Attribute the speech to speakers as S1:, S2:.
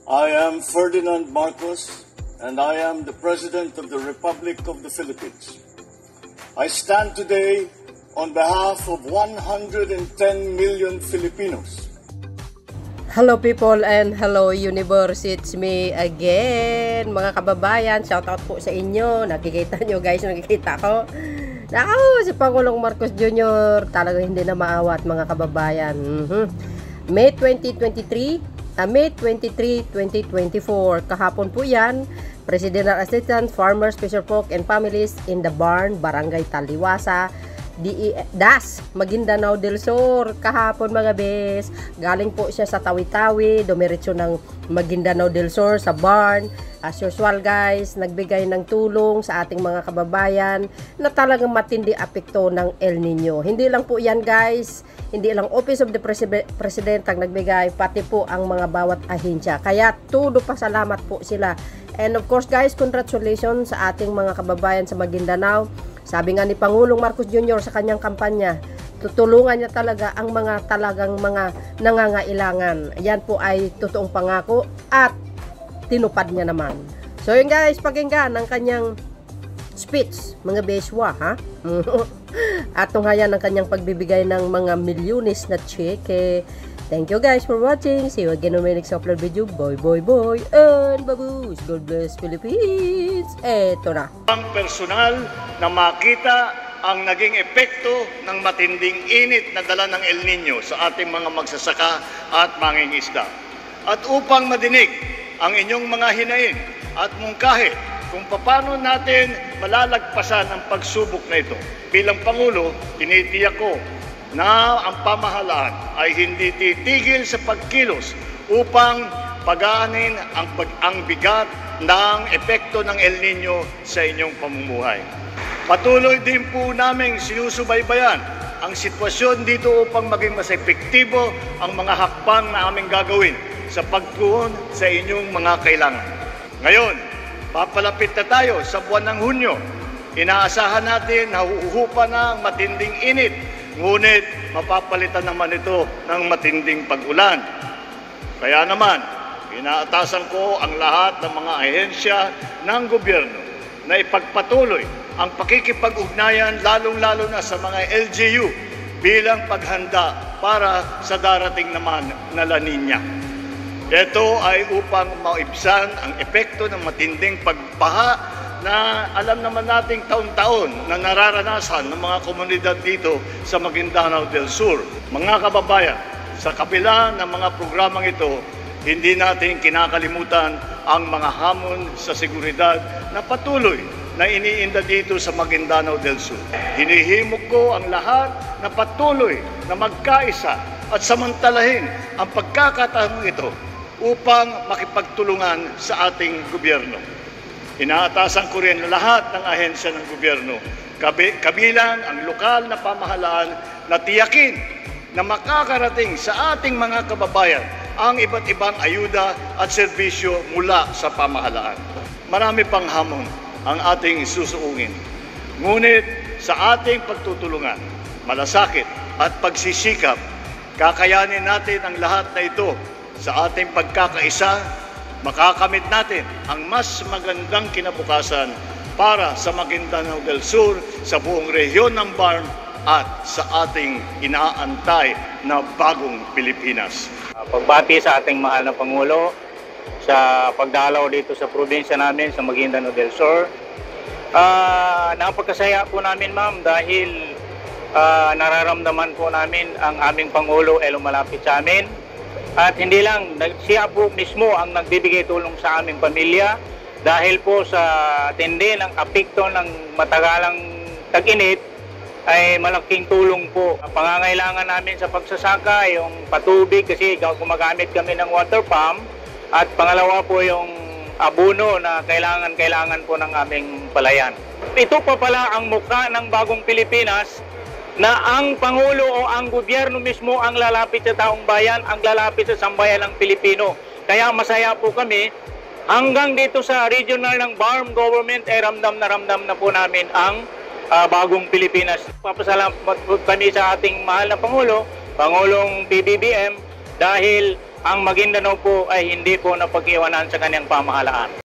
S1: I am Ferdinand Marcos, and I am the President of the Republic of the Philippines. I stand today on behalf of 110 million Filipinos.
S2: Hello people and hello universe, it's me again mga kababayan, shout out po sa inyo. Nakikita nyo guys, nakikita ko si Pangulong Marcos Jr. talaga hindi na maawat mga kababayan. May 23, 2024, kahapon po yan, Presidential Assistance, Farmers, Fisher Folk and Families in the Barn, Barangay Taliwasa, DAS, Maguindanao del Sur. Kahapon mga bes, galing po siya sa Tawi-Tawi, dumiretso ng Maguindanao del Sur sa barn. As usual guys, nagbigay ng tulong sa ating mga kababayan na talagang matindi apekto ng El Nino. Hindi lang po yan guys, hindi lang Office of the President ang nagbigay, pati po ang mga bawat ahensya. Kaya todo pasalamat po sila. And of course guys, congratulations sa ating mga kababayan sa Maguindanao. Sabi nga ni Pangulong Marcos Jr. sa kanyang kampanya, tutulungan niya talaga ang mga talagang mga nangangailangan. Yan po ay totoong pangako at tinupad niya naman. So yun guys, pakinggan ang kanyang speech, mga beswa ha. At tunghayan ang kanyang pagbibigay ng mga milyones na cheque. Thank you guys for watching. See you again on my next upload video. Boy, and baboos. God bless Philippines. Eto na.
S3: Ang personal na makita ang naging epekto ng matinding init na dala ng El Nino sa ating mga magsasaka at mangingisda. At upang madinig ang inyong mga hinain at mungkahi kung paano natin malalagpasan ang pagsubok na ito. Bilang Pangulo, tinitiyak ko na ang pamahalaan ay hindi titigil sa pagkilos upang pagaanin ang bigat ng epekto ng El Nino sa inyong pamumuhay. Patuloy din po naming sinusubaybayan ang sitwasyon dito upang maging mas epektibo ang mga hakbang na aming gagawin sa pagtuon sa inyong mga kailangan. Ngayon, papalapit na tayo sa buwan ng Hunyo. Inaasahan natin na huhupa na ang matinding init, ngunit mapapalitan naman ito ng matinding pag-ulan. Kaya naman, inaatasan ko ang lahat ng mga ahensya ng gobyerno na ipagpatuloy ang pakikipag-ugnayan lalong-lalo na sa mga LGU bilang paghanda para sa darating naman na La Nina. Ito ay upang maibsan ang epekto ng matinding pagbaha na alam naman nating taon-taon na nararanasan ng mga komunidad dito sa Maguindanao del Sur. Mga kababayan, sa kabila ng mga programang ito, hindi natin kinakalimutan ang mga hamon sa seguridad na patuloy na iniinda dito sa Maguindanao del Sur. Hinihimok ko ang lahat na patuloy na magkaisa at samantalahin ang pagkakataon ito upang makipagtulungan sa ating gobyerno. Inaatasan ko rin lahat ng ahensya ng gobyerno, kabilang ang lokal na pamahalaan na tiyakin na makakarating sa ating mga kababayan ang iba't ibang ayuda at serbisyo mula sa pamahalaan. Marami pang hamon ang ating susuungin. Ngunit sa ating pagtutulungan, malasakit at pagsisikap, kakayanin natin ang lahat na ito sa ating pagkakaisa. Makakamit natin ang mas magandang kinabukasan para sa Maguindanao del Sur, sa buong rehiyon ng Barn at sa ating inaantay na bagong Pilipinas.
S4: Pagbati sa ating mahal na Pangulo sa pagdalaw dito sa probinsya namin sa Maguindanao del Sur. Napagkasaya po namin ma'am dahil nararamdaman po namin ang aming Pangulo ay lumalapit sa amin. At hindi lang, siya po mismo ang nagbibigay tulong sa aming pamilya dahil po sa tindi ng apekto ng matagalang tag-init ay malaking tulong po. Pangangailangan namin sa pagsasaka yung patubig kasi gumagamit kami ng water pump at pangalawa po yung abono na kailangan po ng aming palayan. Ito pa pala ang mukha ng bagong Pilipinas na ang Pangulo o ang gobyerno mismo ang lalapit sa taong bayan, ang lalapit sa sambayan ng Pilipino. Kaya masaya po kami, hanggang dito sa regional ng BARM government, ramdam na po namin ang bagong Pilipinas. Papasalamat po kami sa ating mahal na Pangulo, Pangulong PBBM, dahil ang Maguindanao po ay hindi po napag-iwanan sa kanyang pamahalaan.